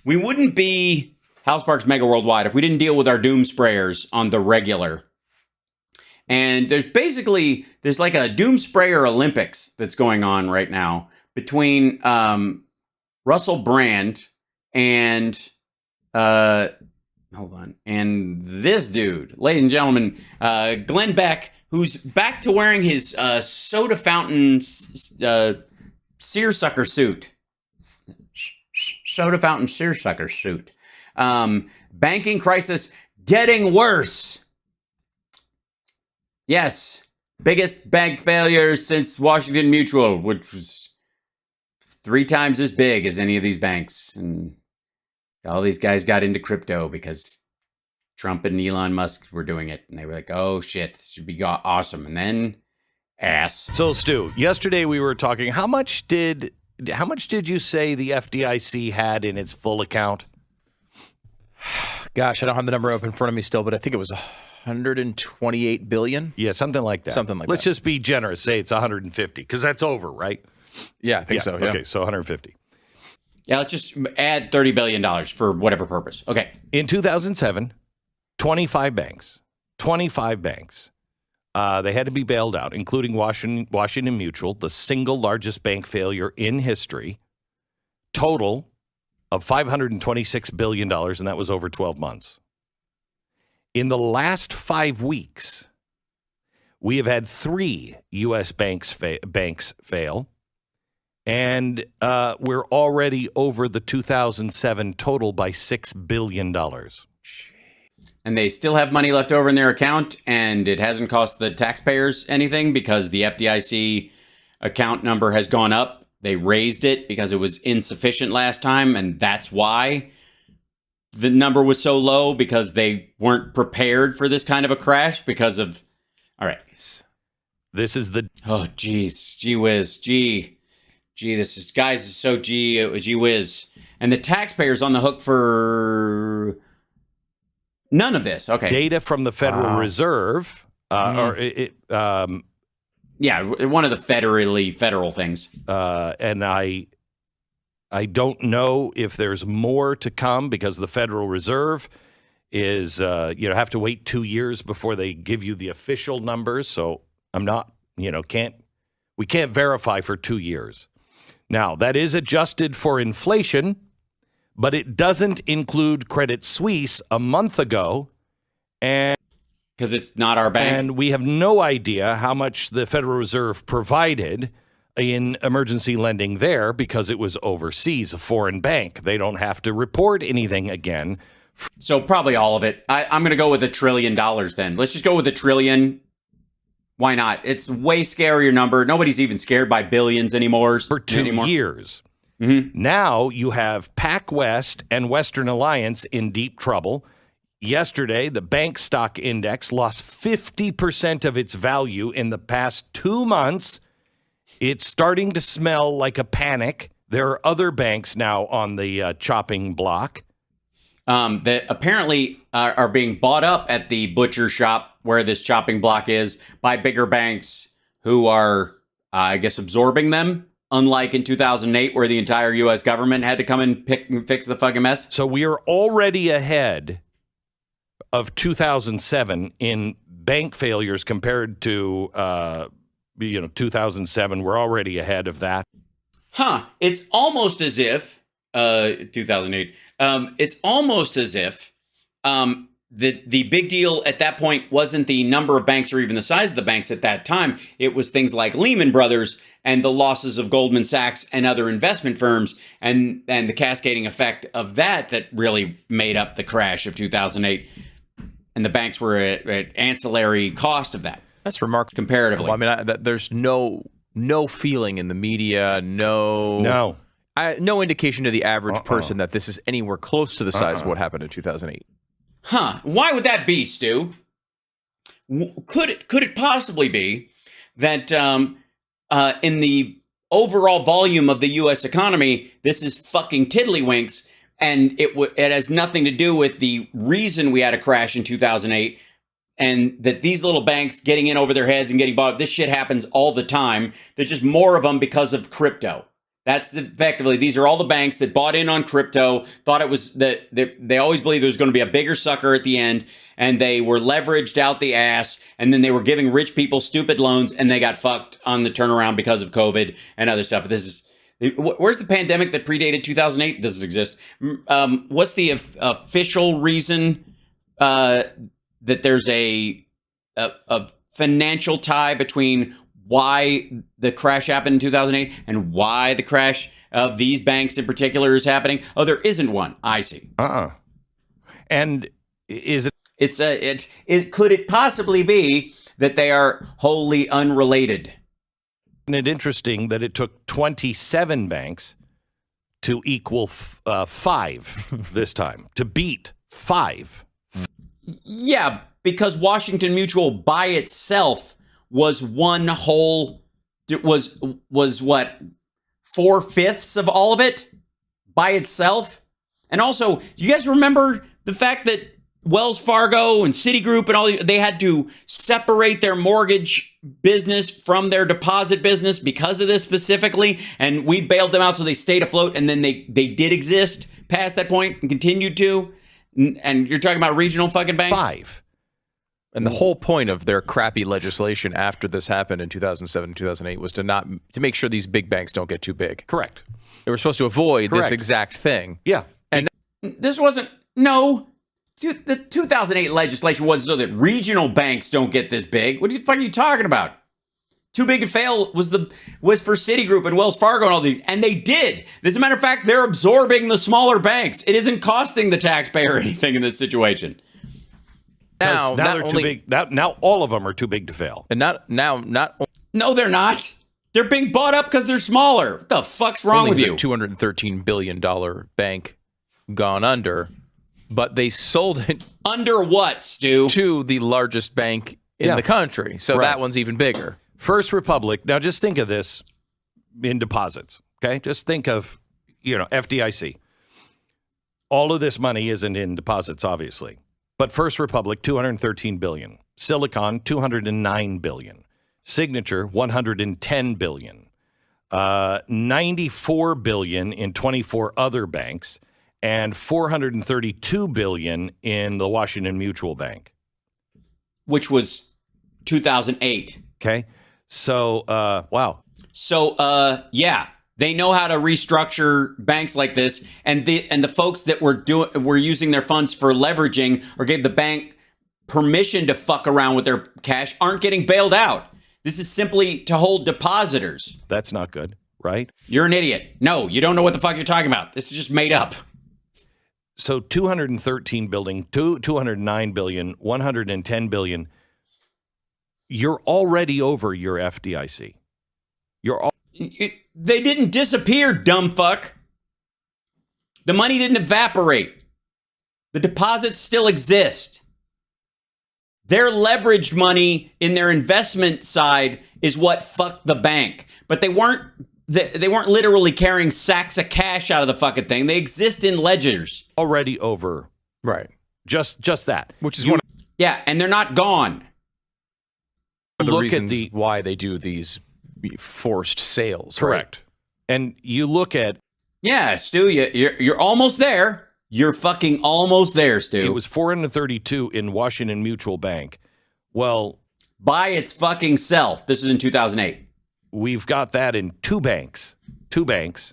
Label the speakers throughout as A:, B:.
A: We wouldn't be House Parks Mega Worldwide if we didn't deal with our doom sprayers on the regular. And there's like a doom sprayer Olympics that's going on right now between Russell Brand and and this dude, ladies and gentlemen, Glenn Beck, who's back to wearing his soda fountain seersucker suit. Soda fountain seersucker suit. Banking crisis getting worse. Yes, biggest bank failure since Washington Mutual, which was 3 times as big as any of these banks. And all these guys got into crypto because Trump and Elon Musk were doing it. And they were like, oh, shit, this should be awesome. And then ass.
B: So, Stu, yesterday we were talking, how much did you say the FDIC had in its full account?
C: Gosh, I don't have the number up in front of me still, but I think it was 128 billion.
B: Yeah, something like that. Let's just be generous. Say it's 150 because that's over, right?
C: Yeah, I think so. Yeah.
B: Okay, so 150.
A: Yeah, let's just add $30 billion for whatever purpose. Okay.
B: In 2007, 25 banks, they had to be bailed out, including Washington Mutual, the single largest bank failure in history, total of $526 billion, and that was over 12 months. In the last 5 weeks, we have had 3 U.S. banks fail, and we're already over the 2007 total by $6 billion.
A: And they still have money left over in their account, and it hasn't cost the taxpayers anything because the FDIC account number has gone up. They raised it because it was insufficient last time, and that's why the number was so low, because they weren't prepared for this kind of a crash because of... All right.
B: This is the...
A: Oh, geez. Gee whiz. Gee, this is... Guys, is so gee whiz. And the taxpayers on the hook for... None of this. Okay.
B: Data from the Federal Reserve,
A: yeah, one of the federal things.
B: And I don't know if there's more to come because the Federal Reserve is have to wait 2 years before they give you the official numbers. So I'm not we can't verify for 2 years. Now that is adjusted for inflation. But it doesn't include Credit Suisse a month ago, and
A: because it's not our bank.
B: And we have no idea how much the Federal Reserve provided in emergency lending there because it was overseas, a foreign bank. They don't have to report anything again.
A: So probably all of it. I'm going to go with $1 trillion then. Let's just go with $1 trillion. Why not? It's a way scarier number. Nobody's even scared by billions anymore.
B: For 2 years.
A: Mm-hmm.
B: Now you have PacWest and Western Alliance in deep trouble. Yesterday, the bank stock index lost 50% of its value in the past 2 months. It's starting to smell like a panic. There are other banks now on the chopping block.
A: That apparently are being bought up at the butcher shop where this chopping block is by bigger banks who are, I guess, absorbing them. Unlike in 2008, where the entire U.S. government had to come and fix the fucking mess.
B: So we are already ahead of 2007 in bank failures compared to 2007. We're already ahead of that.
A: Huh. It's almost as if 2008. It's almost as if the big deal at that point wasn't the number of banks or even the size of the banks at that time. It was things like Lehman Brothers and the losses of Goldman Sachs and other investment firms and the cascading effect of that really made up the crash of 2008. And the banks were at ancillary cost of that.
C: That's remarkable.
A: Comparatively.
C: Well, I mean, there's no feeling in the media, no indication to the average person that this is anywhere close to the size of what happened in 2008.
A: Huh. Why would that be, Stu? Could it possibly be that in the overall volume of the U.S. economy, this is fucking tiddlywinks, and it has nothing to do with the reason we had a crash in 2008, and that these little banks getting in over their heads and getting bought up, this shit happens all the time. There's just more of them because of crypto. That's effectively, these are all the banks that bought in on crypto, thought it was that they always believed there was going to be a bigger sucker at the end, and they were leveraged out the ass, and then they were giving rich people stupid loans, and they got fucked on the turnaround because of COVID and other stuff. Where's the pandemic that predated 2008? Doesn't exist. What's the official reason that there's a financial tie between why the crash happened in 2008 and why the crash of these banks in particular is happening? Oh, there isn't one. I see.
B: And is it?
A: Could it possibly be that they are wholly unrelated?
B: Isn't it interesting that it took 27 banks to equal 5 this time, to beat 5?
A: Yeah, because Washington Mutual by itself was one whole, it was what, 4/5 of all of it by itself? And also, do you guys remember the fact that Wells Fargo and Citigroup and all, they had to separate their mortgage business from their deposit business because of this specifically, and we bailed them out so they stayed afloat, and then they did exist past that point and continued to? And you're talking about regional fucking banks?
B: 5.
C: And the whole point of their crappy legislation after this happened in 2007, 2008 was to make sure these big banks don't get too big.
B: Correct.
C: They were supposed to avoid this exact thing.
B: Yeah.
C: And
A: this wasn't, no. The 2008 legislation was so that regional banks don't get this big. What the fuck are you talking about? Too big to fail was for Citigroup and Wells Fargo and all these, and they did. As a matter of fact, they're absorbing the smaller banks. It isn't costing the taxpayer anything in this situation.
B: Now they're too big. Now all of them are too big to fail.
C: And
A: No, they're not. They're being bought up because they're smaller. What the fuck's wrong with you?
C: $213 billion bank gone under, but they sold it
A: under what, Stu?
C: To the largest bank in the country. So that one's even bigger.
B: First Republic. Now just think of this in deposits. Okay, just think of FDIC. All of this money isn't in deposits, obviously. But First Republic, $213 billion. Silicon, $209 billion. Signature, $110 billion. $94 billion in 24 other banks, and $432 billion in the Washington Mutual Bank.
A: Which was 2008.
B: Okay. So, wow.
A: So, yeah. They know how to restructure banks like this, and the folks that were using their funds for leveraging or gave the bank permission to fuck around with their cash aren't getting bailed out. This is simply to hold depositors.
B: That's not good, right?
A: You're an idiot. No, you don't know what the fuck you're talking about. This is just made up.
B: So 213 billion, 209 billion, 110 billion. You're already over your FDIC.
A: They didn't disappear, dumb fuck. The money didn't evaporate. The deposits still exist. Their leveraged money in their investment side is what fucked the bank. But they weren't literally carrying sacks of cash out of the fucking thing. They exist in ledgers.
B: Already over.
C: Right.
B: Just that.
C: Which is
A: yeah, and they're not gone.
C: The reasons why they do these forced sales.
B: Correct. Right? And you look at...
A: Yeah, Stu, you're almost there. You're fucking almost there, Stu.
B: It was 432 in Washington Mutual Bank. Well...
A: By its fucking self. This is in 2008.
B: We've got that in 2 banks. 2 banks.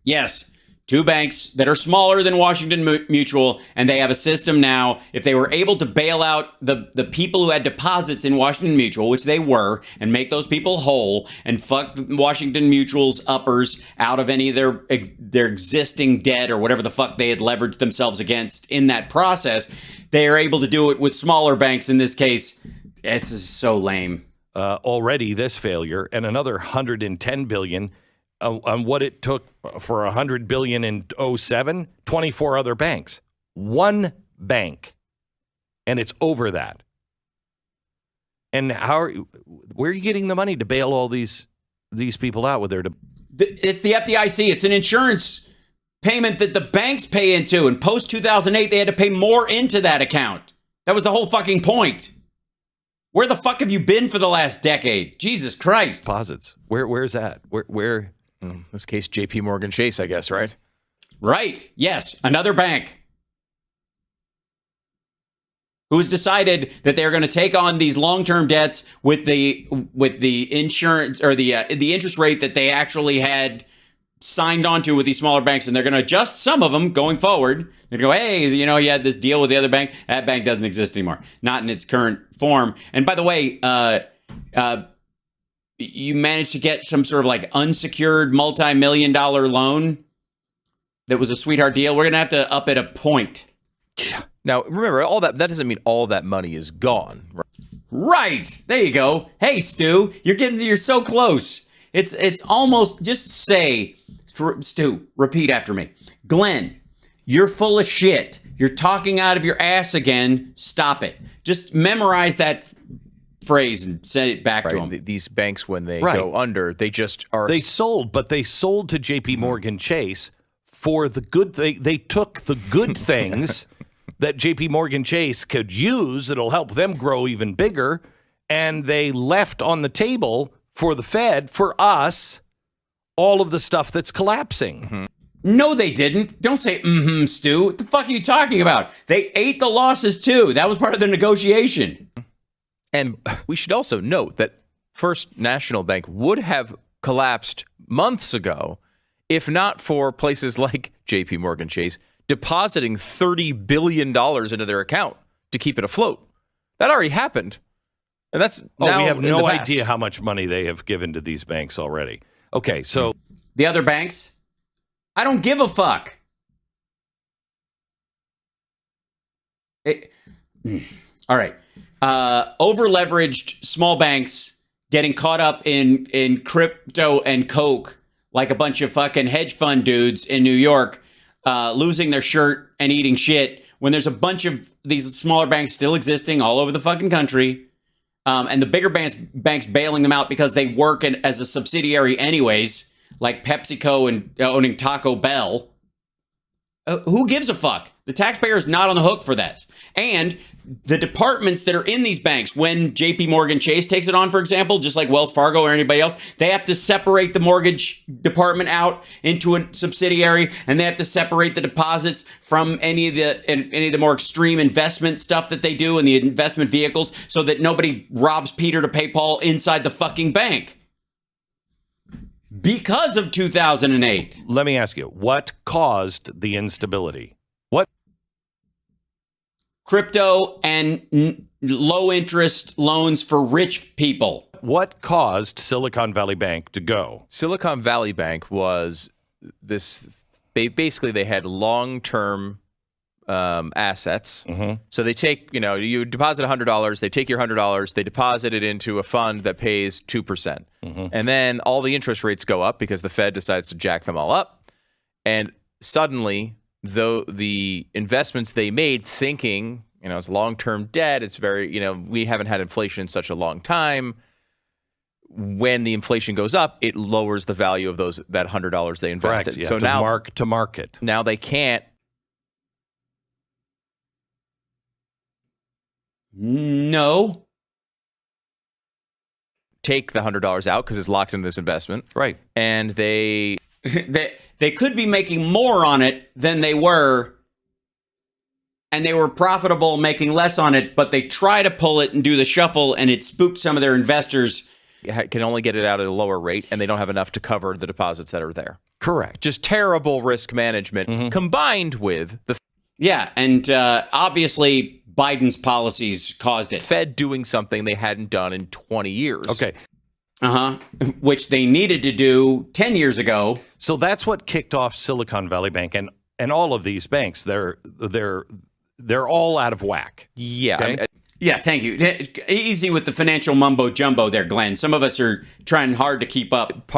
A: Yes. 2 banks that are smaller than Washington Mutual, and they have a system now. If they were able to bail out the people who had deposits in Washington Mutual, which they were, and make those people whole, and fuck Washington Mutual's uppers out of any of their existing debt or whatever the fuck they had leveraged themselves against in that process, they are able to do it with smaller banks in this case. It's so lame.
B: Already this failure, and another $110 billion on what it took for $100 billion in 2007, 24 other banks. 1 bank. And it's over that. And where are you getting the money to bail all these people out with their...
A: It's the FDIC. It's an insurance payment that the banks pay into. And post 2008, they had to pay more into that account. That was the whole fucking point. Where the fuck have you been for the last decade? Jesus Christ.
B: Deposits. Where's that? Where?
C: In this case, J.P. Morgan Chase, I guess, right?
A: Right. Yes. Another bank who's decided that they're going to take on these long-term debts with the insurance or the interest rate that they actually had signed onto with these smaller banks, and they're going to adjust some of them going forward. They're going to go, hey, you had this deal with the other bank. That bank doesn't exist anymore, not in its current form. And by the way, you managed to get some sort of like unsecured multi-million-dollar loan that was a sweetheart deal. We're going to have to up it a point.
C: Yeah. Now, remember, all that doesn't mean all that money is gone.
A: Right. There you go. Hey, Stu, you're so close. It's almost, just say, Stu, repeat after me. Glenn, you're full of shit. You're talking out of your ass again. Stop it. Just memorize that phrase and say it back to them.
C: These banks, when they go under, they just are.
B: They sold to J.P. Morgan Chase for the good. They took the good things that J.P. Morgan Chase could use that'll help them grow even bigger, and they left on the table for the Fed, for us, all of the stuff that's collapsing.
C: Mm-hmm.
A: No, they didn't. Don't say, Stu. What the fuck are you talking about? They ate the losses, too. That was part of the negotiation.
C: And we should also note that First National Bank would have collapsed months ago if not for places like J.P. Morgan Chase depositing $30 billion into their account to keep it afloat. That already happened. And that's now
B: we have
C: in
B: no
C: the past.
B: idea how much money they have given to these banks already. Okay, so
A: the other banks, I don't give a fuck. All right. Over-leveraged small banks getting caught up in crypto and coke like a bunch of fucking hedge fund dudes in New York, losing their shirt and eating shit when there's a bunch of these smaller banks still existing all over the fucking country. And the bigger banks bailing them out because they work as a subsidiary anyways, like PepsiCo and owning Taco Bell. Who gives a fuck? The taxpayer is not on the hook for this. And the departments that are in these banks, when JP Morgan Chase takes it on, for example, just like Wells Fargo or anybody else, they have to separate the mortgage department out into a subsidiary, and they have to separate the deposits from any of the more extreme investment stuff that they do in the investment vehicles, so that nobody robs Peter to pay Paul inside the fucking bank. Because of 2008.
B: Let me ask you, what caused the instability? What?
A: Crypto and low interest loans for rich people.
B: What caused Silicon Valley Bank to go?
C: Silicon Valley Bank was this, basically they had long-term assets. Mm-hmm. So they take, you deposit $100, they take your $100, they deposit it into a fund that pays 2%. Mm-hmm. And then all the interest rates go up because the Fed decides to jack them all up. And suddenly, though the investments they made thinking, it's long-term debt, it's very, we haven't had inflation in such a long time. When the inflation goes up, it lowers the value of that $100 they invested.
B: Correct. So now mark to market.
C: Now they can't.
A: No.
C: Take the $100 out because it's locked into this investment.
B: Right.
C: And they
A: could be making more on it than they were, and they were profitable making less on it, but they try to pull it and do the shuffle, and it spooked some of their investors.
C: Can only get it out at a lower rate, and they don't have enough to cover the deposits that are there.
B: Correct.
C: Just terrible risk management combined with the...
A: Yeah, and obviously Biden's policies caused it.
C: Fed doing something they hadn't done in 20 years.
B: Okay.
A: Which they needed to do 10 years ago.
B: So that's what kicked off Silicon Valley Bank and all of these banks. They're all out of whack.
C: Yeah.
B: Okay?
A: Yeah, thank you. Easy with the financial mumbo jumbo there, Glenn. Some of us are trying hard to keep up.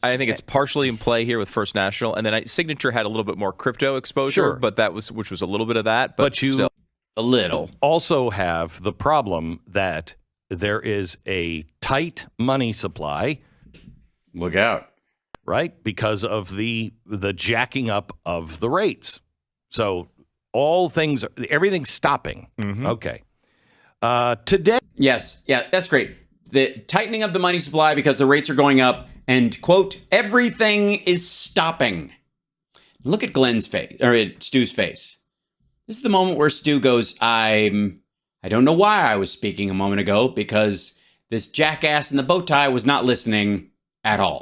C: I think it's partially in play here with First National, and then Signature had a little bit more crypto exposure,
B: Sure.
C: which was a little bit of that,
B: but you
C: still.
A: A little.
B: Also have the problem that there is a tight money supply.
A: Look out.
B: Right? Because of the jacking up of the rates. So everything's stopping. Mm-hmm. Okay. Today.
A: Yes. Yeah, that's great. The tightening of the money supply because the rates are going up, and, quote, everything is stopping. Look at Glenn's face, or at Stu's face. This is the moment where Stu goes, I don't know why I was speaking a moment ago, because this jackass in the bow tie was not listening at all.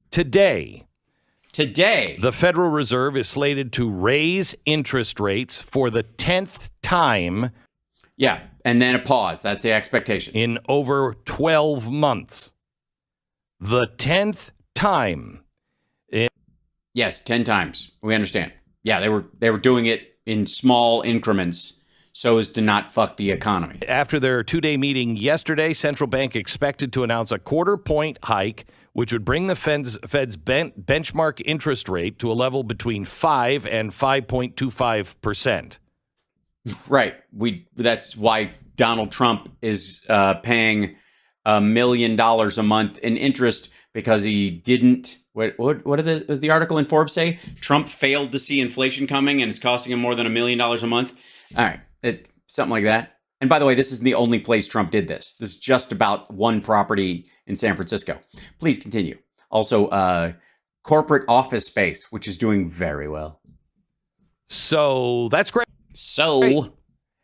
B: Today,
A: the
B: Federal Reserve is slated to raise interest rates for the 10th time.
A: Yeah, and then a pause. That's the expectation.
B: In over 12 months. The 10th time.
A: Yes, 10 times. We understand. Yeah, they were doing it in small increments so as to not fuck the economy.
B: After their two-day meeting yesterday, central bank expected to announce a quarter-point hike, which would bring the Fed's benchmark interest rate to a level between 5 and 5.25%.
A: Right. That's why Donald Trump is paying $1 million a month in interest, because he didn't. What does the article in Forbes say? Trump failed to see inflation coming, and it's costing him more than $1 million a month. All right, something like that. And by the way, this isn't the only place Trump did this. This is just about one property in San Francisco. Please continue. Also, corporate office space, which is doing very well.
B: So that's great.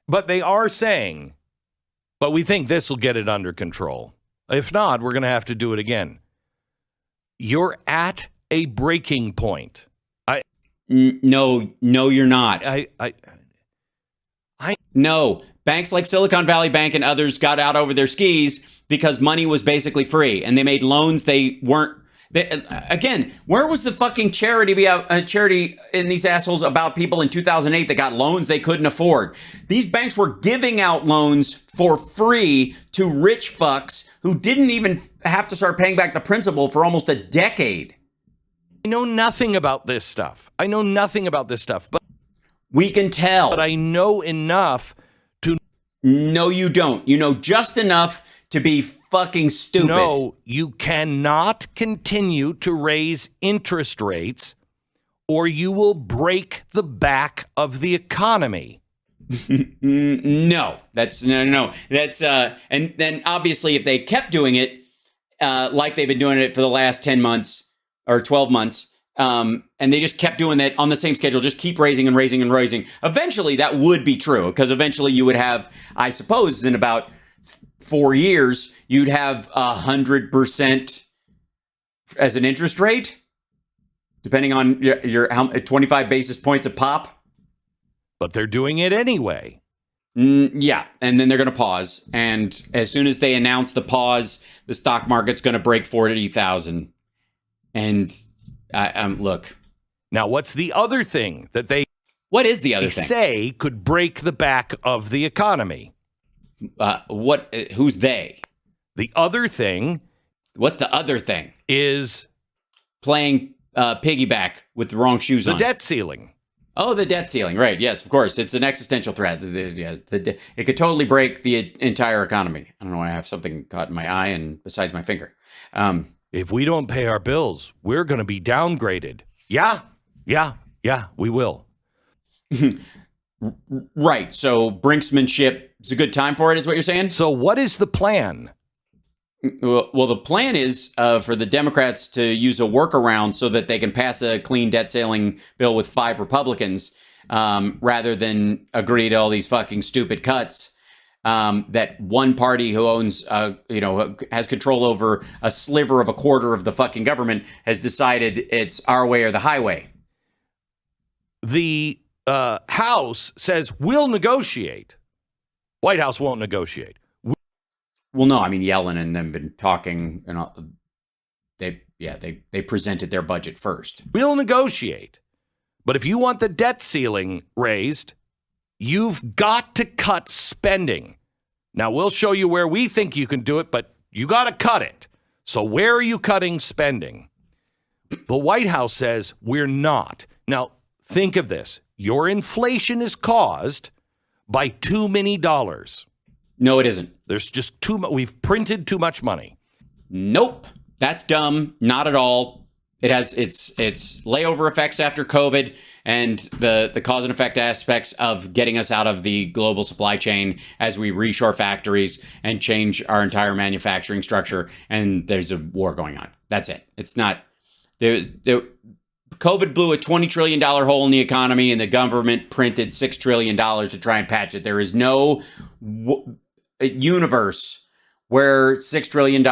B: But they are saying, but we think this will get it under control. If not, we're going to have to do it again. You're at a breaking point.
A: No, you're not. No. Banks like Silicon Valley Bank and others got out over their skis because money was basically free, and they made loans they weren't. Again, where was the fucking charity in these assholes about people in 2008 that got loans they couldn't afford? These banks were giving out loans for free to rich fucks who didn't even have to start paying back the principal for almost a decade.
B: I know nothing about this stuff. But
A: we can tell.
B: But I know enough to...
A: No, you don't. You know just enough to be fucking stupid.
B: No, you cannot continue to raise interest rates, or you will break the back of the economy.
A: No. That's and then obviously if they kept doing it like they've been doing it for the last 10 months or 12 months, and they just kept doing that on the same schedule, just keep raising and raising and raising, eventually that would be true, because eventually you would have, I suppose, in about 4 years, you'd have 100% as an interest rate, depending on your 25 basis points a pop.
B: But they're doing it anyway.
A: Yeah, and then they're going to pause. And as soon as they announce the pause, the stock market's going to break 40,000. And look.
B: Now, what's the other thing that they...
A: What is the other thing?
B: Say could break the back of the economy?
A: Who's they?
B: The other thing.
A: What's the other thing?
B: Is
A: playing piggyback with the wrong shoes on.
B: The debt ceiling.
A: Oh, the debt ceiling. Right. Yes, of course. It's an existential threat. It could totally break the entire economy. I don't know why I have something caught in my eye and besides my finger.
B: If we don't pay our bills, we're going to be downgraded. Yeah, we will.
A: Right. So brinksmanship is a good time for it, is what you're saying?
B: So what is the plan?
A: Well, the plan is for the Democrats to use a workaround so that they can pass a clean debt ceiling bill with 5 Republicans rather than agree to all these fucking stupid cuts that one party who owns, has control over a sliver of a quarter of the fucking government has decided it's our way or the highway.
B: The House says we'll negotiate. White House won't negotiate.
A: Well, no, I mean, Yellen and them have been talking, and they presented their budget first.
B: We'll negotiate. But if you want the debt ceiling raised, you've got to cut spending. Now, we'll show you where we think you can do it, but you got to cut it. So where are you cutting spending? The White House says we're not. Now, think of this. Your inflation is caused by too many dollars.
A: No, it isn't.
B: There's just too much. We've printed too much money.
A: Nope. That's dumb. Not at all. It has its layover effects after COVID and the cause and effect aspects of getting us out of the global supply chain as we reshore factories and change our entire manufacturing structure. And there's a war going on. That's it. It's not. COVID blew a $20 trillion hole in the economy, and the government printed $6 trillion to try and patch it. There is no universe where $6 trillion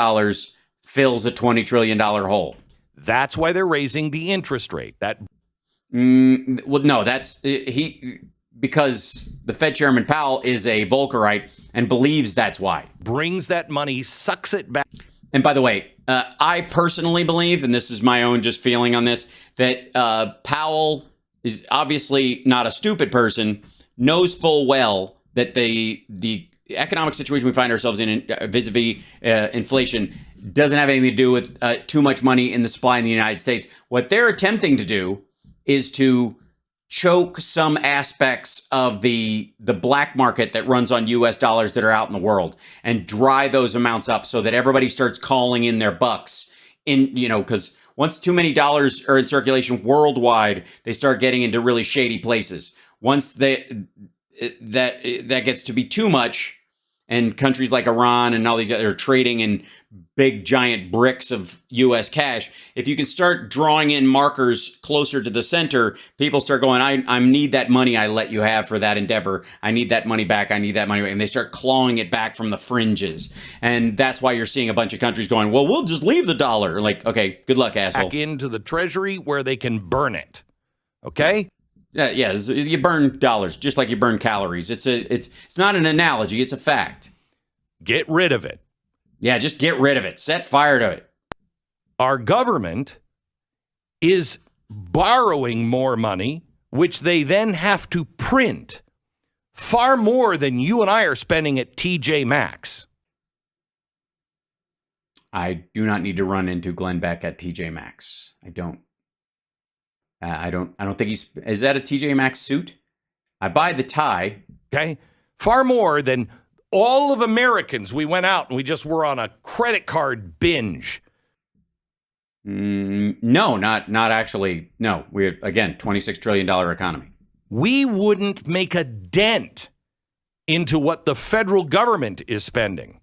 A: fills a $20 trillion hole.
B: That's why they're raising the interest rate.
A: Well, no, because the Fed Chairman Powell is a Volckerite and believes that's why.
B: Brings that money, sucks it back.
A: And by the way, I personally believe, and this is my own just feeling on this, that Powell is obviously not a stupid person, knows full well that the economic situation we find ourselves in vis-a-vis inflation doesn't have anything to do with too much money in the supply in the United States. What they're attempting to do is to choke some aspects of the black market that runs on U.S. dollars that are out in the world and dry those amounts up so that everybody starts calling in their bucks because once too many dollars are in circulation worldwide, they start getting into really shady places. Once that gets to be too much, and countries like Iran and all these other are trading in big giant bricks of U.S. cash, if you can start drawing in markers closer to the center, people start going, I need that money I let you have for that endeavor. I need that money back. I need that money back. And they start clawing it back from the fringes. And that's why you're seeing a bunch of countries going, well, we'll just leave the dollar. Like, okay, good luck, asshole.
B: Back into the treasury where they can burn it. Okay?
A: Yeah, you burn dollars just like you burn calories. It's not an analogy, it's a fact.
B: Get rid of it.
A: Yeah, just get rid of it. Set fire to it.
B: Our government is borrowing more money, which they then have to print far more than you and I are spending at TJ Maxx.
A: I do not need to run into Glenn Beck at TJ Maxx. I don't. I don't think is that a TJ Maxx suit? I buy the tie.
B: Okay. Far more than all of Americans. We went out and we just were on a credit card binge.
A: No, not actually. No, we're, again, $26 trillion economy.
B: We wouldn't make a dent into what the federal government is spending.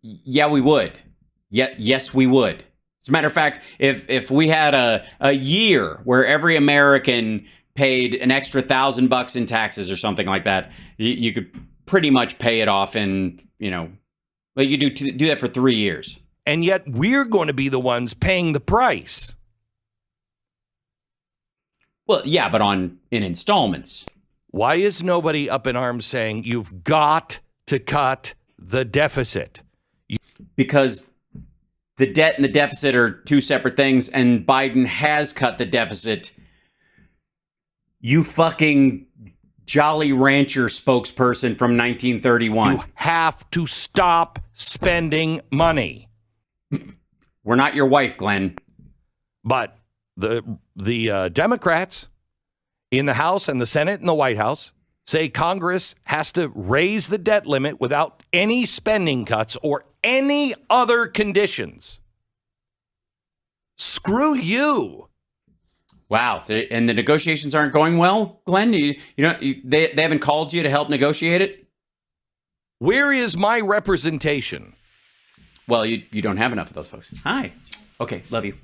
A: Yeah, we would. Yes, we would. As a matter of fact, if we had a year where every American paid an extra $1,000 in taxes or something like that, you could pretty much pay it off in, well, you do that for 3 years.
B: And yet we're going to be the ones paying the price.
A: Well, yeah, but in installments.
B: Why is nobody up in arms saying you've got to cut the deficit?
A: Because the debt and the deficit are two separate things, and Biden has cut the deficit. You fucking Jolly Rancher spokesperson from 1931.
B: You have to stop spending money.
A: We're not your wife, Glenn.
B: But the Democrats in the House and the Senate and the White House say Congress has to raise the debt limit without any spending cuts or any other conditions. Screw you.
A: Wow. And the negotiations aren't going well, Glenn? They haven't called you to help negotiate it?
B: Where is my representation?
A: Well, you don't have enough of those folks. Hi. Okay, love you.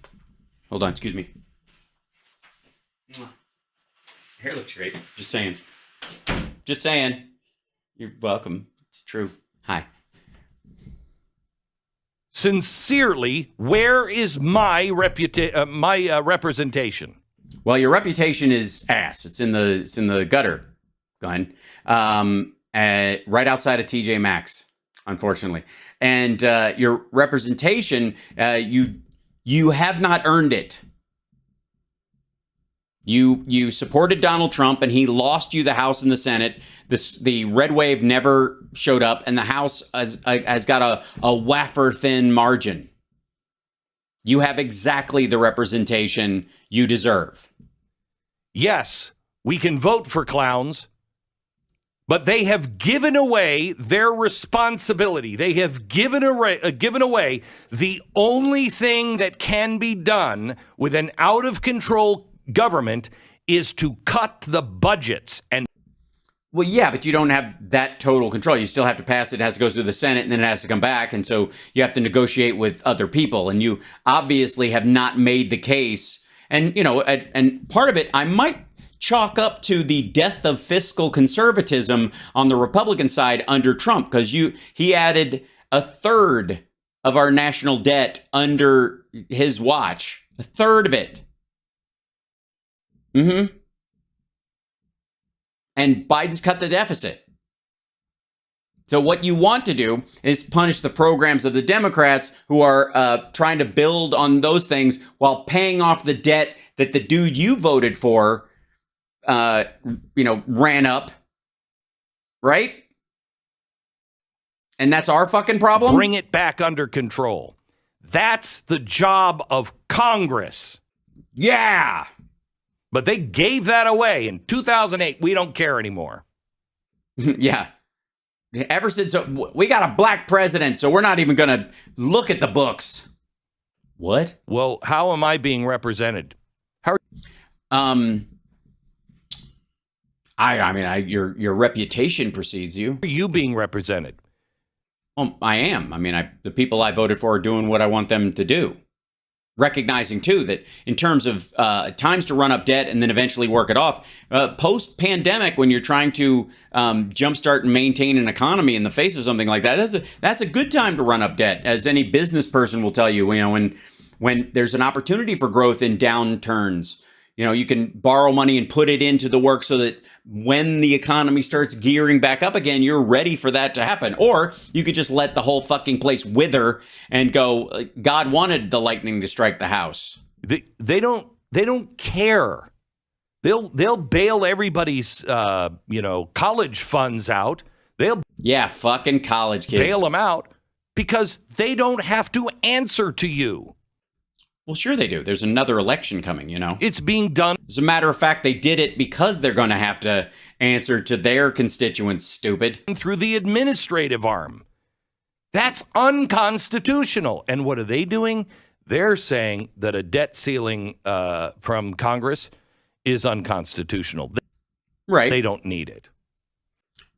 A: Hold on, excuse me. Hair looks great. Just saying. Just saying. You're welcome. It's true. Hi.
B: Sincerely, where is my representation?
A: Well, your reputation is ass. It's in the gutter, Glenn. Right outside of TJ Maxx, unfortunately. And your representation, you have not earned it. You supported Donald Trump, and he lost you the House and the Senate. The red wave never showed up, and the House has got a wafer thin margin. You have exactly the representation you deserve.
B: Yes, we can vote for clowns, but they have given away their responsibility. They have given away the only thing that can be done with an out-of-control government is to cut the budgets. And
A: Well, yeah, but you don't have that total control. You still have to pass it. It has to go through the Senate, and then it has to come back. And so you have to negotiate with other people. And you obviously have not made the case. And, and part of it, I might chalk up to the death of fiscal conservatism on the Republican side under Trump, because he added a third of our national debt under his watch. A third of it. Mm-hmm. And Biden's cut the deficit. So what you want to do is punish the programs of the Democrats who are trying to build on those things while paying off the debt that the dude you voted for, ran up. Right? And that's our fucking problem?
B: Bring it back under control. That's the job of Congress.
A: Yeah.
B: But they gave that away in 2008. We don't care anymore.
A: Yeah. Ever since we got a black president, so we're not even going to look at the books. What?
B: Well, how am I being represented? How?
A: Your reputation precedes you.
B: Are you being represented?
A: I am. The people I voted for are doing what I want them to do. Recognizing, too, that in terms of times to run up debt and then eventually work it off, post-pandemic, when you're trying to jumpstart and maintain an economy in the face of something like that, that's a good time to run up debt, as any business person will tell you. When there's an opportunity for growth in downturns, you can borrow money and put it into the work so that when the economy starts gearing back up again, you're ready for that to happen. Or you could just let the whole fucking place wither and go, God wanted the lightning to strike the house.
B: They don't care. They'll bail everybody's college funds out.
A: Yeah, fucking college kids.
B: Bail them out because they don't have to answer to you.
A: Well, sure they do. There's another election coming,
B: It's being done.
A: As a matter of fact, they did it because they're going to have to answer to their constituents, stupid.
B: Through the administrative arm. That's unconstitutional. And what are they doing? They're saying that a debt ceiling from Congress is unconstitutional.
A: Right.
B: They don't need it.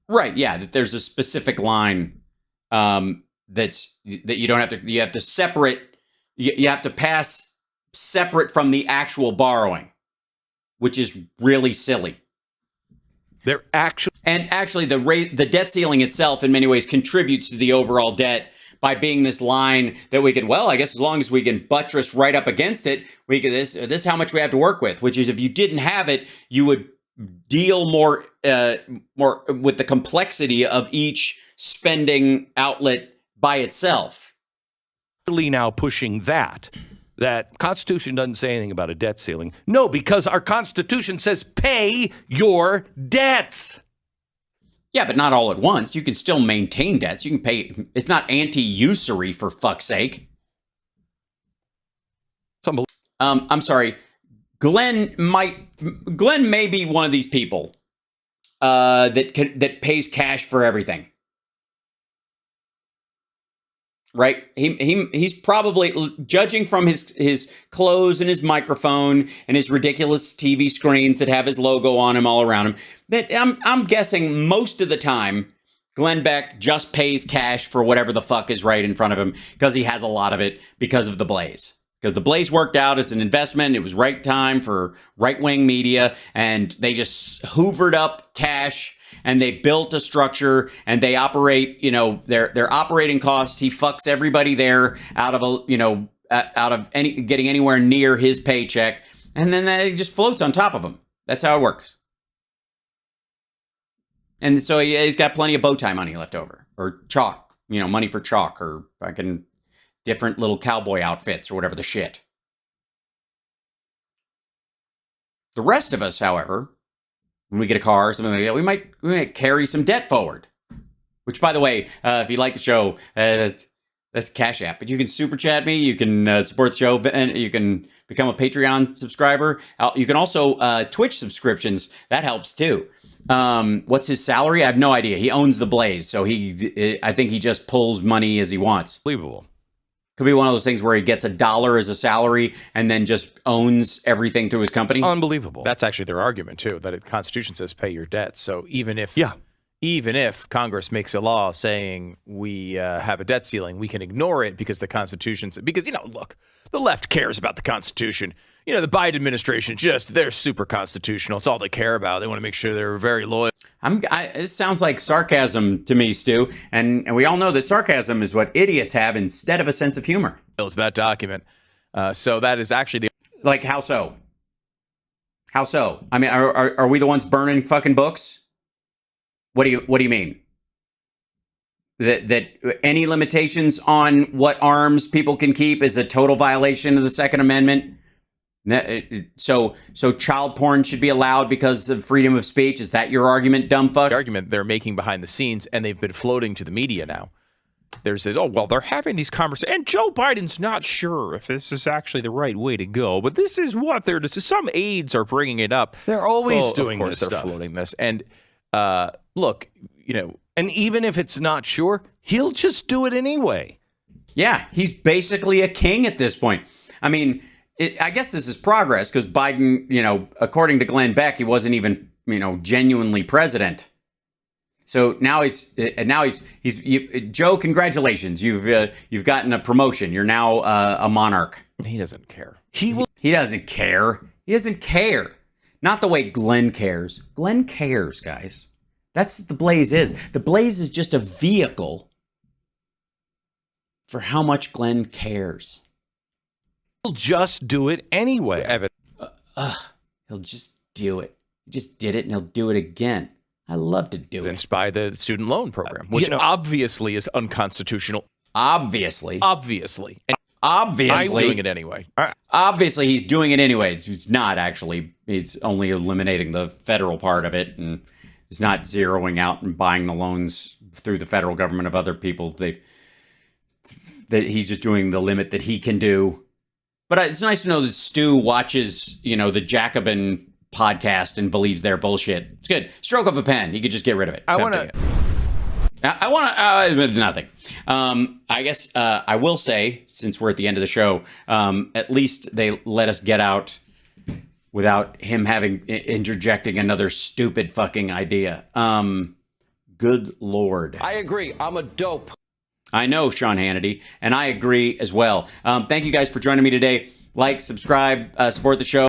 A: Right, yeah, that there's a specific line that you don't have to, you have to separate. You have to pass separate from the actual borrowing, which is really silly. Actually, the debt ceiling itself, in many ways, contributes to the overall debt by being this line that we could, I guess as long as we can buttress right up against it, we could this is how much we have to work with. Which is, if you didn't have it, you would deal more with the complexity of each spending outlet by itself.
B: Now pushing that Constitution doesn't say anything about a debt ceiling. No, because our Constitution says pay your debts.
A: Yeah, but not all at once. You can still maintain debts. You can pay. It's not anti-usury, for fuck's sake. I'm sorry. Glenn may be one of these people that pays cash for everything. Right? He's probably, judging from his clothes and his microphone and his ridiculous TV screens that have his logo on him all around him, that I'm guessing most of the time Glenn Beck just pays cash for whatever the fuck is right in front of him, because he has a lot of it because of the Blaze. Because the Blaze worked out as an investment. It was right time for right-wing media, and they just hoovered up cash. And they built a structure, and they operate, their operating costs. He fucks everybody there out of getting anywhere near his paycheck, and then that just floats on top of him. That's how it works. And so he's got plenty of bow tie money left over, or chalk, money for chalk, or fucking different little cowboy outfits, or whatever the shit. The rest of us, however, when we get a car or something like that, we might carry some debt forward. Which, by the way, if you like the show, that's Cash App. But you can super chat me. You can support the show, and you can become a Patreon subscriber. You can also Twitch subscriptions. That helps too. What's his salary? I have no idea. He owns the Blaze, so I think he just pulls money as he wants.
B: Unbelievable.
A: Could be one of those things where he gets $1 as a salary and then just owns everything through his company.
B: Unbelievable.
C: That's actually their argument too, that the Constitution says pay your debts. So even if Congress makes a law saying we have a debt ceiling, we can ignore it because the Constitution says, because, look, the left cares about the Constitution. The Biden administration, they're super constitutional. It's all they care about. They want to make sure they're very loyal.
A: It sounds like sarcasm to me, Stu. And we all know that sarcasm is what idiots have instead of a sense of humor.
C: It's that document. So that is actually
A: Like, how so? How so? I mean, are we the ones burning fucking books? What do you mean? That any limitations on what arms people can keep is a total violation of the Second Amendment? So child porn should be allowed because of freedom of speech? Is that your argument, dumb fuck?
C: the argument they're making behind the scenes, and they've been floating to the media now. There's this, they're having these conversations, and Joe Biden's not sure if this is actually the right way to go, but this is what they're just. Some aides are bringing it up.
B: They're always doing
C: of course
B: this
C: they're
B: stuff.
C: floating this. And look,
B: And even if it's not sure, he'll just do it anyway.
A: Yeah, he's basically a king at this point. I mean, I guess this is progress because Biden, according to Glenn Beck, he wasn't even, genuinely president. So now Joe, congratulations. You've gotten a promotion. You're now a monarch.
C: he doesn't care.
A: He doesn't care. He doesn't care. Not the way Glenn cares. Glenn cares, guys. That's what the Blaze is. The Blaze is just a vehicle for how much Glenn cares.
B: He'll just do it anyway.
C: Evan,
A: He'll just do it. He just did it, and he'll do it again. I love to do it.
C: evidenced by the student loan program, which obviously is unconstitutional.
A: Obviously.
C: And
A: Obviously.
C: I'm doing it anyway.
A: Obviously, he's doing it anyways. He's not actually. He's only eliminating the federal part of it, and he's not zeroing out and buying the loans through the federal government of other people. He's just doing the limit that he can do. But it's nice to know that Stu watches, the Jacobin podcast and believes their bullshit. It's good. Stroke of a pen. He could just get rid of it.
B: I want
A: to nothing. I guess I will say, since we're at the end of the show, at least they let us get out without him interjecting another stupid fucking idea. Good Lord.
D: I agree. I'm a dope.
A: I know, Sean Hannity, and I agree as well. Thank you guys for joining me today. Like, subscribe, support the show.